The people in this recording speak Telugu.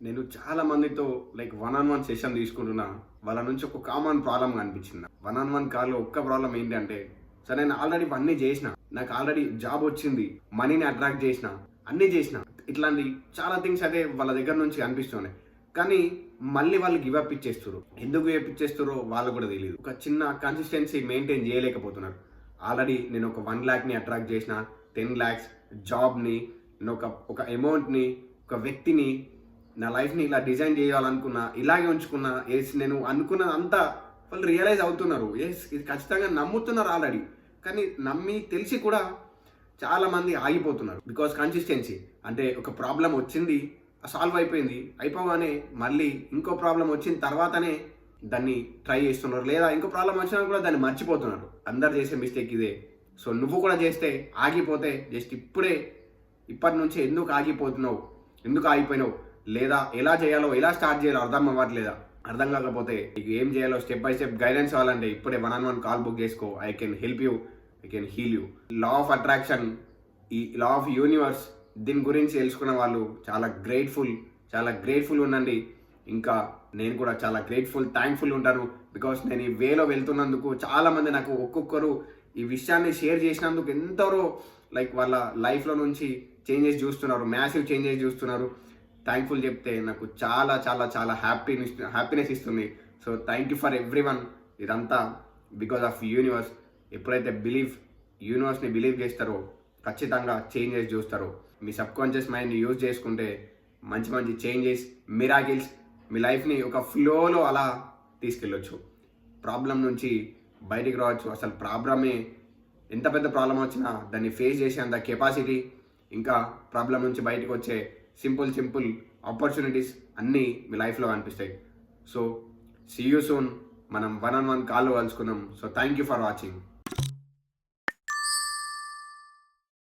నేను చాలా మందితో like one on one session తీసుకుంటున్నా. వాళ్ళ నుంచి ఒక కామన్ ప్రాబ్లం కనిపించింది. వన్ ఆన్ వన్ కాల్లో ఒక్క ప్రాబ్లం ఏంటంటే, సరే నేను ఆల్రెడీ ఇవన్నీ చేసిన, నాకు ఆల్రెడీ జాబ్ వచ్చింది, మనీని అట్రాక్ట్ చేసిన, అన్నీ చేసిన, ఇట్లాంటి చాలా థింగ్స్ అయితే వాళ్ళ దగ్గర నుంచి అనిపిస్తున్నాయి. కానీ మళ్ళీ వాళ్ళు గివ్ అప్ ఇచ్చేస్తారు. ఎందుకు గివ్ అప్ ఇచ్చేస్తారో వాళ్ళు కూడా తెలియదు. ఒక చిన్న కన్సిస్టెన్సీ మెయింటైన్ చేయలేకపోతున్నారు. ఆల్రెడీ నేను ఒక 1 lakh అట్రాక్ట్ చేసిన, 10 lakhs జాబ్ని, నేను ఒక అమౌంట్ని, ఒక వ్యక్తిని, నా లైఫ్ని ఇలా డిజైన్ చేయాలనుకున్నా, ఇలాగే ఉంచుకున్నా. నేను అనుకున్నదంతా వాళ్ళు రియలైజ్ అవుతున్నారు. ఇది ఖచ్చితంగా నమ్ముతున్నారు ఆల్రెడీ. కానీ నమ్మి తెలిసి కూడా చాలామంది ఆగిపోతున్నారు. బికాస్ కన్సిస్టెన్సీ అంటే ఒక ప్రాబ్లం వచ్చింది, సాల్వ్ అయిపోయింది, అయిపోగానే మళ్ళీ ఇంకో ప్రాబ్లం వచ్చిన తర్వాతనే దాన్ని ట్రై చేస్తున్నారు. లేదా ఇంకో ప్రాబ్లం వచ్చినా కూడా దాన్ని మర్చిపోతున్నారు. అందరు చేసే మిస్టేక్ ఇదే. సో నువ్వు కూడా చేస్తే ఆగిపోతే జస్ట్ ఇప్పటి నుంచే ఎందుకు ఆగిపోతున్నావు, ఎందుకు ఆగిపోయినావు, లేదా ఎలా చేయాలో, ఎలా స్టార్ట్ చేయాలో అర్థం అవ్వట్లేదా? అర్థం కాకపోతే నీకు ఏం చేయాలో స్టెప్ బై స్టెప్ గైడెన్స్ కావాలంటే ఇప్పుడే 1-on-1 కాల్ బుక్ చేసుకో. I can help you, I can heal you. Law of attraction, ఈ లా ఆఫ్ యూనివర్స్, దీని గురించి తెలుసుకున్న వాళ్ళు చాలా గ్రేట్ఫుల్ ఉండండి. ఇంకా నేను కూడా చాలా థ్యాంక్ఫుల్ ఉంటాను. బికాస్ నేను ఈ వేలో వెళ్తున్నందుకు చాలామంది నాకు ఒక్కొక్కరు ఈ విషయాన్ని షేర్ చేసినందుకు ఎంతరో లైక్ వాళ్ళ లైఫ్లో నుంచి చేంజెస్ చూస్తున్నారు, మ్యాసివ్ చేంజెస్ చూస్తున్నారు. థ్యాంక్ఫుల్ చెప్తే నాకు చాలా హ్యాపీనెస్ ఇస్తుంది. So thank you for everyone. ఇదంతా బికాస్ ఆఫ్ యూనివర్స్. ఎప్పుడైతే యూనివర్స్ని బిలీవ్ చేస్తారో ఖచ్చితంగా చేంజెస్ చూస్తారు. మీ సబ్కాన్షియస్ మైండ్ని యూజ్ చేసుకుంటే మంచి చేంజెస్, మిరాకిల్స్, మీ లైఫ్ని ఒక ఫ్లోలో అలా తీసుకెళ్ళొచ్చు. ప్రాబ్లం నుంచి బయటికి రావచ్చు. అసలు ప్రాబ్లమే ఎంత పెద్ద ప్రాబ్లం వచ్చినా దాన్ని ఫేస్ చేసేంత కెపాసిటీ, ఇంకా ప్రాబ్లం నుంచి బయటకు వచ్చే సింపుల్ ఆపర్చునిటీస్ అన్నీ మీ లైఫ్లో కనిపిస్తాయి. So see you soon. మనం 1-on-1 కాల్లో కలుసుకుందాం. So thank you for watching.